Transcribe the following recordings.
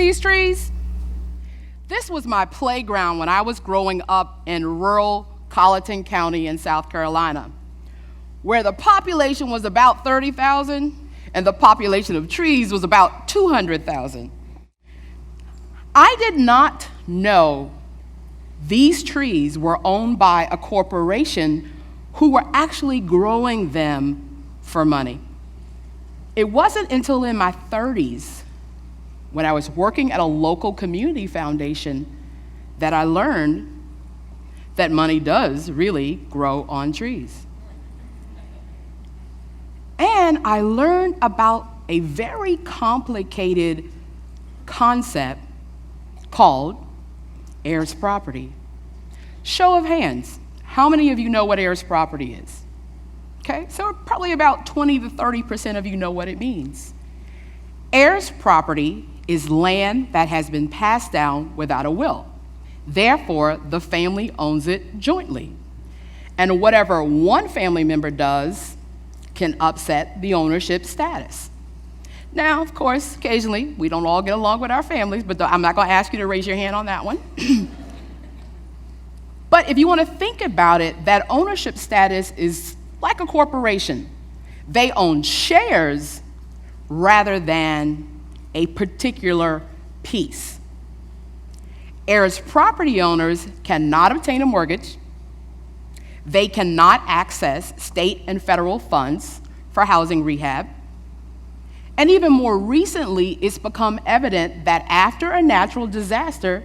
these trees? This was my playground when I was growing up in rural Colleton County in South Carolina, where the population was about 30,000 and the population of trees was about 200,000. I did not know these trees were owned by a corporation who were actually growing them for money. It wasn't until in my 30s, when I was working at a local community foundation, that I learned that money does really grow on trees. And I learned about a very complicated concept called Ayers Property. Show of hands, how many of you know what Ayers Property is? Okay, so probably about 20 to 30% of you know what it means. Heirs Property is land that has been passed down without a will. Therefore, the family owns it jointly. And whatever one family member does can upset the ownership status. Now, of course, occasionally, we don't all get along with our families, but I'm not going to ask you to raise your hand on that one. But if you want to think about it, that ownership status is like a corporation. They own shares rather than a particular piece. Heirs property owners cannot obtain a mortgage. They cannot access state and federal funds for housing rehab. And even more recently, it's become evident that after a natural disaster,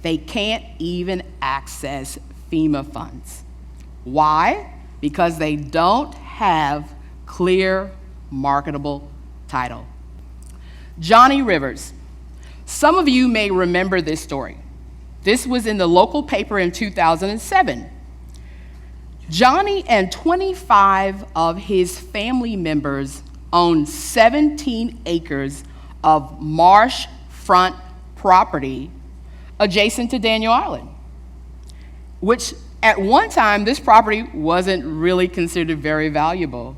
they can't even access FEMA funds. Why? Because they don't have clear, marketable title. Johnny Rivers. Some of you may remember this story. This was in the local paper in 2007. Johnny and 25 of his family members owned 17 acres of marsh front property adjacent to Daniel Island, which at one time, this property wasn't really considered very valuable.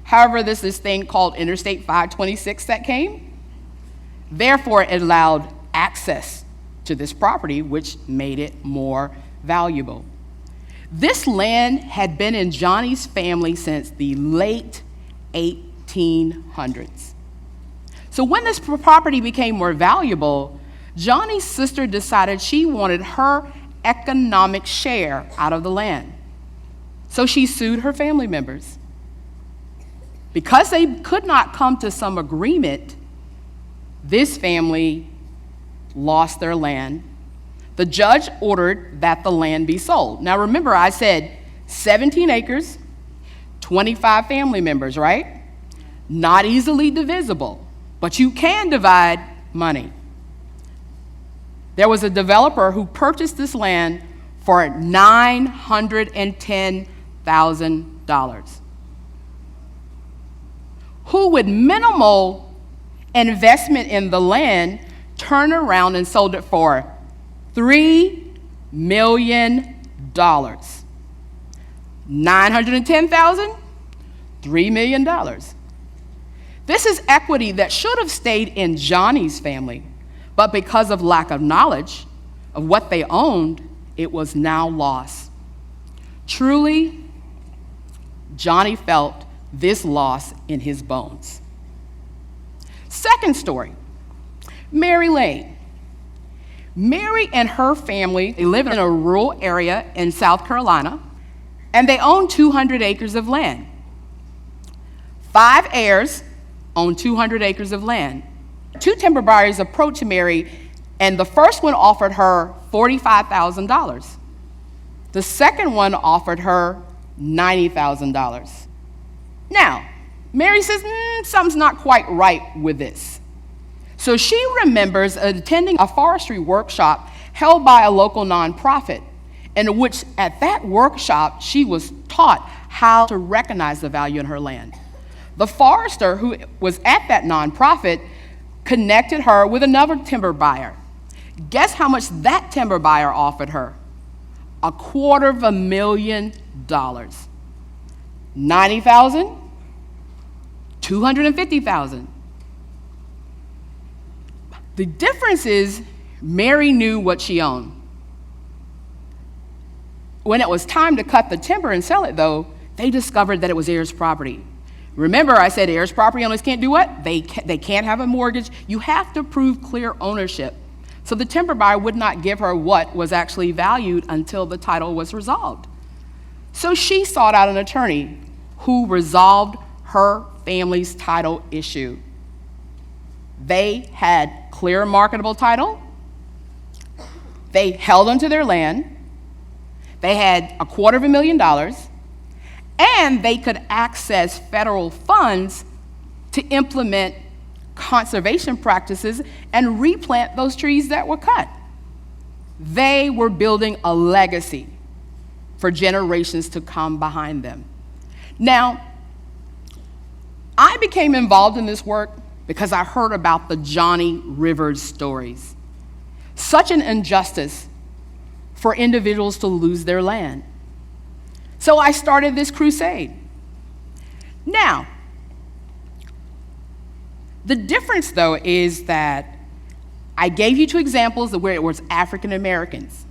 However, there's this thing called Interstate 526 that came. Therefore, it allowed access to this property, which made it more valuable. This land had been in Johnny's family since the late 1800s. So when this property became more valuable, Johnny's sister decided she wanted her economic share out of the land. So she sued her family members. Because they could not come to some agreement, this family lost their land. The judge ordered that the land be sold. Now remember, I said 17 acres, 25 family members, right? Not easily divisible, but you can divide money. There was a developer who purchased this land for $910,000, who with minimal investment in the land turned around and sold it for $3 million. 910,000, $3 million. This is equity that should have stayed in Johnny's family, but because of lack of knowledge of what they owned, it was now lost. Truly, Johnny felt this loss in his bones. Second story, Mary Lane. Mary and her family, they live in a rural area in South Carolina, and they own 200 acres of land. 5 heirs own 200 acres of land. 2 timber buyers approached Mary, and the first one offered her $45,000. The second one offered her $90,000. Now, Mary says, something's not quite right with this. So she remembers attending a forestry workshop held by a local nonprofit, in which at that workshop, she was taught how to recognize the value in her land. The forester who was at that nonprofit connected her with another timber buyer. Guess how much that timber buyer offered her? $250,000. 90,000, 250,000. The difference is Mary knew what she owned. When it was time to cut the timber and sell it, though, they discovered that it was Ayers Property. Remember, I said Ayers Property owners can't do what? They can't have a mortgage. You have to prove clear ownership. So the timber buyer would not give her what was actually valued until the title was resolved. So she sought out an attorney who resolved her family's title issue. They had clear marketable title. They held onto their land. They had $250,000, and they could access federal funds to implement conservation practices and replant those trees that were cut. They were building a legacy for generations to come behind them. Now, I became involved in this work because I heard about the Johnny Rivers stories. Such an injustice for individuals to lose their land. So I started this crusade. Now, the difference, though, is that I gave you 2 examples of where it was African Americans.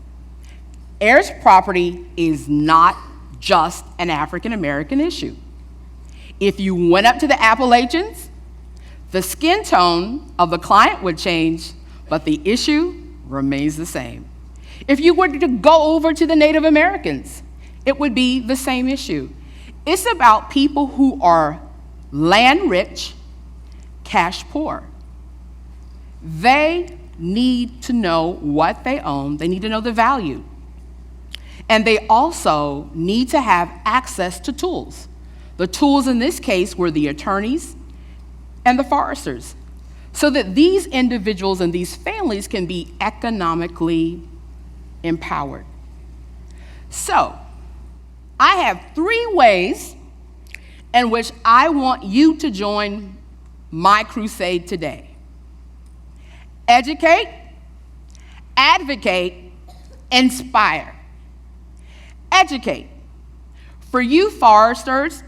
Heirs Property is not just an African American issue. If you went up to the Appalachians, the skin tone of the client would change, but the issue remains the same. If you were to go over to the Native Americans, it would be the same issue. It's about people who are land rich, cash poor. They need to know what they own. They need to know the value. And they also need to have access to tools. The tools in this case were the attorneys and the foresters, so that these individuals and these families can be economically empowered. So, I have 3 ways in which I want you to join my crusade today. Educate, advocate, inspire. Educate. For you foresters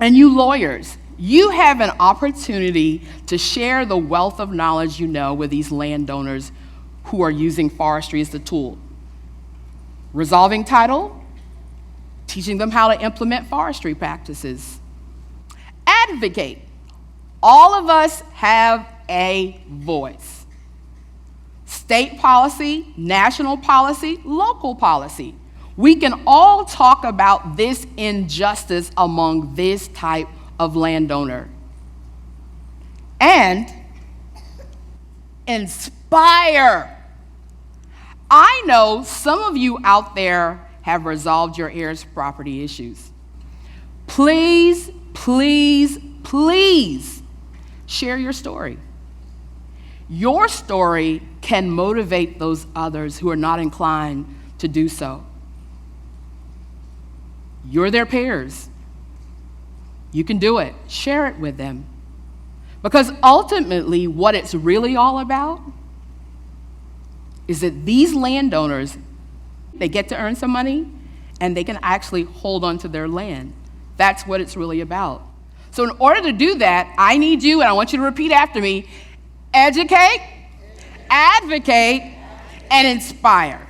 and you lawyers, you have an opportunity to share the wealth of knowledge you know with these landowners who are using forestry as a tool. Resolving title, teaching them how to implement forestry practices. Advocate. All of us have a voice. State policy, national policy, local policy. We can all talk about this injustice among this type of landowner. And inspire. I know some of you out there have resolved your heirs property issues. Please, please, please share your story. Your story can motivate those others who are not inclined to do so. You're their peers. You can do it. Share it with them. Because ultimately, what it's really all about is that these landowners, they get to earn some money, and they can actually hold on to their land. That's what it's really about. So in order to do that, I need you, and I want you to repeat after me: educate, advocate, and inspire.